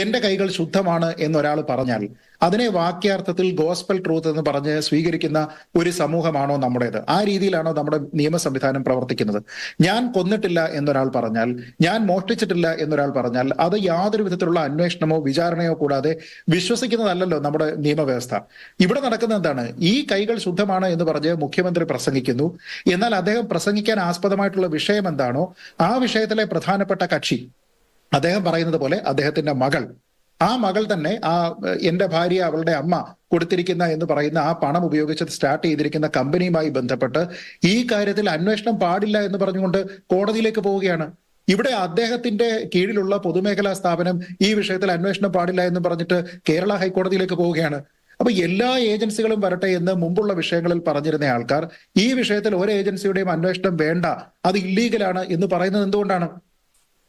എന്റെ കൈകൾ ശുദ്ധമാണ് എന്നൊരാൾ പറഞ്ഞാൽ അതിനെ വാക്യാർത്ഥത്തിൽ ഗോസ്പൽ ട്രൂത്ത് എന്ന് പറഞ്ഞ് സ്വീകരിക്കുന്ന ഒരു സമൂഹമാണോ നമ്മുടേത്? ആ രീതിയിലാണോ നമ്മുടെ നിയമ സംവിധാനം പ്രവർത്തിക്കുന്നത്? ഞാൻ കൊന്നിട്ടില്ല എന്നൊരാൾ പറഞ്ഞാൽ, ഞാൻ മോഷ്ടിച്ചിട്ടില്ല എന്നൊരാൾ പറഞ്ഞാൽ അത് യാതൊരു വിധത്തിലുള്ള അന്വേഷണമോ വിചാരണയോ കൂടാതെ വിശ്വസിക്കുന്നതല്ലല്ലോ നമ്മുടെ നിയമവ്യവസ്ഥ. ഇവിടെ നടക്കുന്നത് എന്താണ്? ഈ കൈകൾ ശുദ്ധമാണ് എന്ന് പറഞ്ഞ് മുഖ്യമന്ത്രി പ്രസംഗിക്കുന്നു. എന്നാൽ അദ്ദേഹം പ്രസംഗിക്കാൻ ആസ്പദമായിട്ടുള്ള വിഷയം എന്താണോ ആ വിഷയത്തിലെ പ്രധാനപ്പെട്ട കക്ഷി അദ്ദേഹം പറയുന്നത് പോലെ അദ്ദേഹത്തിന്റെ ആ മകൾ തന്നെ എന്റെ ഭാര്യ അവളുടെ അമ്മ കൊടുത്തിരിക്കുന്ന എന്ന് പറയുന്ന ആ പണം ഉപയോഗിച്ച് സ്റ്റാർട്ട് ചെയ്തിരിക്കുന്ന കമ്പനിയുമായി ബന്ധപ്പെട്ട് ഈ കാര്യത്തിൽ അന്വേഷണം പാടില്ല എന്ന് പറഞ്ഞുകൊണ്ട് കോടതിയിലേക്ക് പോവുകയാണ്. ഇവിടെ അദ്ദേഹത്തിന്റെ കീഴിലുള്ള പൊതുമേഖലാ സ്ഥാപനം ഈ വിഷയത്തിൽ അന്വേഷണം പാടില്ല എന്ന് പറഞ്ഞിട്ട് കേരള ഹൈക്കോടതിയിലേക്ക് പോവുകയാണ്. അപ്പൊ എല്ലാ ഏജൻസികളും വരട്ടെ എന്ന് മുമ്പുള്ള വിഷയങ്ങളിൽ പറഞ്ഞിരുന്ന ആൾക്കാർ ഈ വിഷയത്തിൽ ഒരു ഏജൻസിയുടെയും അന്വേഷണം വേണ്ട, അത് ഇല്ലീഗലാണ് എന്ന് പറയുന്നത് എന്തുകൊണ്ടാണ്?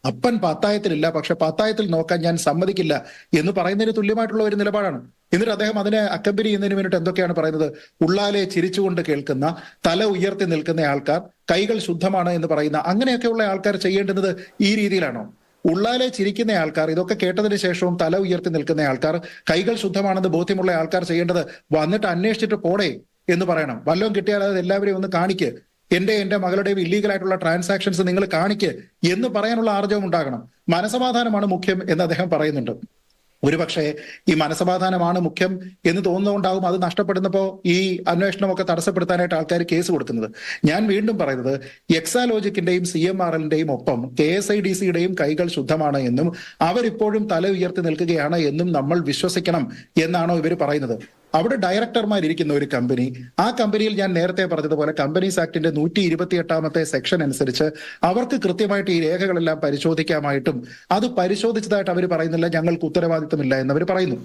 അപ്പൻ പത്തായത്തിലില്ല, പക്ഷെ പത്തായത്തിൽ നോക്കാൻ ഞാൻ സമ്മതിക്കില്ല എന്ന് പറയുന്നതിന് തുല്യമായിട്ടുള്ള ഒരു നിലപാടാണ്. എന്നിട്ട് അദ്ദേഹം അതിനെ അക്കമ്പനി ചെയ്യുന്നതിന് വേണ്ടിയിട്ട് എന്തൊക്കെയാണ് പറയുന്നത്? ഉള്ളാലെ ചിരിച്ചുകൊണ്ട് കേൾക്കുന്ന, തല ഉയർത്തി നിൽക്കുന്ന ആൾക്കാർ, കൈകൾ ശുദ്ധമാണ് എന്ന് പറയുന്ന അങ്ങനെയൊക്കെയുള്ള ആൾക്കാർ ചെയ്യേണ്ടുന്നത് ഈ രീതിയിലാണോ? ഉള്ളാലെ ചിരിക്കുന്ന ആൾക്കാർ, ഇതൊക്കെ കേട്ടതിന് ശേഷവും തല ഉയർത്തി നിൽക്കുന്ന ആൾക്കാർ, കൈകൾ ശുദ്ധമാണെന്ന് ബോധ്യമുള്ള ആൾക്കാർ ചെയ്യേണ്ടത് വന്നിട്ട് അന്വേഷിച്ചിട്ട് പോടേ എന്ന് പറയണം. വല്ലതും കിട്ടിയാൽ അത് എല്ലാവരെയും ഒന്ന് കാണിക്ക്, എന്റെ മകളുടെയും ഇല്ലീഗൽ ആയിട്ടുള്ള ട്രാൻസാക്ഷൻസ് നിങ്ങൾ കാണിക്ക് എന്ന് പറയാനുള്ള ആർജവം ഉണ്ടാകണം. മനസമാധാനമാണ് മുഖ്യം എന്ന് അദ്ദേഹം പറയുന്നുണ്ട്. ഒരുപക്ഷെ ഈ മനസമാധാനമാണ് മുഖ്യം എന്ന് തോന്നുന്നതുകൊണ്ടാവും അത് നഷ്ടപ്പെടുന്നപ്പോ ഈ അന്വേഷണമൊക്കെ തടസ്സപ്പെടുത്താനായിട്ട് ആൾക്കാർ കേസ് കൊടുക്കുന്നത്. ഞാൻ വീണ്ടും പറയുന്നത്, എക്സാലോജിക്കിന്റെയും CMRLന്റെയും ഒപ്പം KSIDCയുടെയും കൈകൾ ശുദ്ധമാണ് എന്നും അവരിപ്പോഴും തല ഉയർത്തി നിൽക്കുകയാണ് എന്നും നമ്മൾ വിശ്വസിക്കണം എന്നാണോ ഇവർ പറയുന്നത്? അവിടെ ഡയറക്ടർമാരിരിക്കുന്ന ഒരു കമ്പനി, ആ കമ്പനിയിൽ ഞാൻ നേരത്തെ പറഞ്ഞതുപോലെ കമ്പനീസ് ആക്ടിന്റെ 128ാമത്തെ സെക്ഷൻ അനുസരിച്ച് അവർക്ക് കൃത്യമായിട്ട് ഈ രേഖകളെല്ലാം പരിശോധിക്കാമായിട്ടും അത് പരിശോധിച്ചതായിട്ട് അവർ പറയുന്നില്ല, ഞങ്ങൾക്ക് ഉത്തരവാദിത്തമില്ല എന്നവർ പറയുന്നു.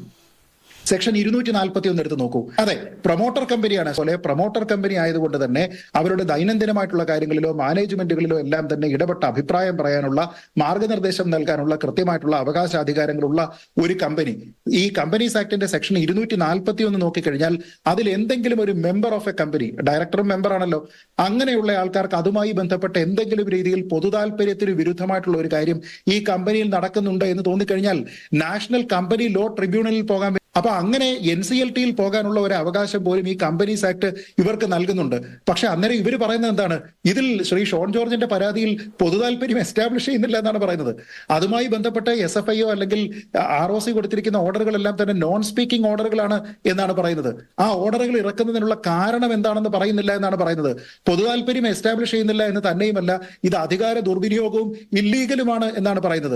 സെക്ഷൻ 241 എടുത്ത് നോക്കൂ. അതെ, പ്രൊമോട്ടർ കമ്പനിയാണ്. പോലെ പ്രൊമോട്ടർ കമ്പനി ആയതുകൊണ്ട് തന്നെ അവരുടെ ദൈനംദിനമായിട്ടുള്ള കാര്യങ്ങളിലോ മാനേജ്മെന്റുകളിലോ എല്ലാം തന്നെ ഇടപെട്ട അഭിപ്രായം പറയാനുള്ള, മാർഗനിർദ്ദേശം നൽകാനുള്ള കൃത്യമായിട്ടുള്ള അവകാശാധികാരങ്ങളുള്ള ഒരു കമ്പനി. ഈ കമ്പനീസ് ആക്ടിന്റെ സെക്ഷൻ 241 നോക്കിക്കഴിഞ്ഞാൽ അതിൽ എന്തെങ്കിലും ഒരു മെമ്പർ ഓഫ് എ കമ്പനി, ഡയറക്ടറും മെമ്പർ ആണല്ലോ, അങ്ങനെയുള്ള ആൾക്കാർക്ക് അതുമായി ബന്ധപ്പെട്ട എന്തെങ്കിലും രീതിയിൽ പൊതുതാൽപര്യത്തിന് വിരുദ്ധമായിട്ടുള്ള ഒരു കാര്യം ഈ കമ്പനിയിൽ നടക്കുന്നുണ്ട് എന്ന് തോന്നിക്കഴിഞ്ഞാൽ നാഷണൽ കമ്പനി ലോ ട്രിബ്യൂണലിൽ പോകാൻ. അപ്പൊ അങ്ങനെ NCLT-യിൽ പോകാനുള്ള ഒരു അവകാശം പോലും ഈ കമ്പനീസ് ആക്ട് ഇവർക്ക് നൽകുന്നുണ്ട്. പക്ഷെ അന്നേരം ഇവർ പറയുന്നത് എന്താണ്? ഇതിൽ ശ്രീ ഷോൺ ജോർജിന്റെ പരാതിയിൽ പൊതുതാൽപര്യം എസ്റ്റാബ്ലിഷ് ചെയ്യുന്നില്ല എന്നാണ് പറയുന്നത്. അതുമായി ബന്ധപ്പെട്ട് SFIO അല്ലെങ്കിൽ ROC കൊടുത്തിരിക്കുന്ന ഓർഡറുകളെല്ലാം തന്നെ നോൺ സ്പീക്കിംഗ് ഓർഡറുകളാണ് എന്നാണ് പറയുന്നത്. ആ ഓർഡറുകൾ ഇറക്കുന്നതിനുള്ള കാരണം എന്താണെന്ന് പറയുന്നില്ല എന്നാണ് പറയുന്നത്. പൊതുതാൽപര്യം എസ്റ്റാബ്ലിഷ് ചെയ്യുന്നില്ല എന്ന് തന്നെയുമല്ല, ഇത് അധികാര ദുർവിനിയോഗവും ഇല്ലീഗലുമാണ് എന്നാണ് പറയുന്നത്.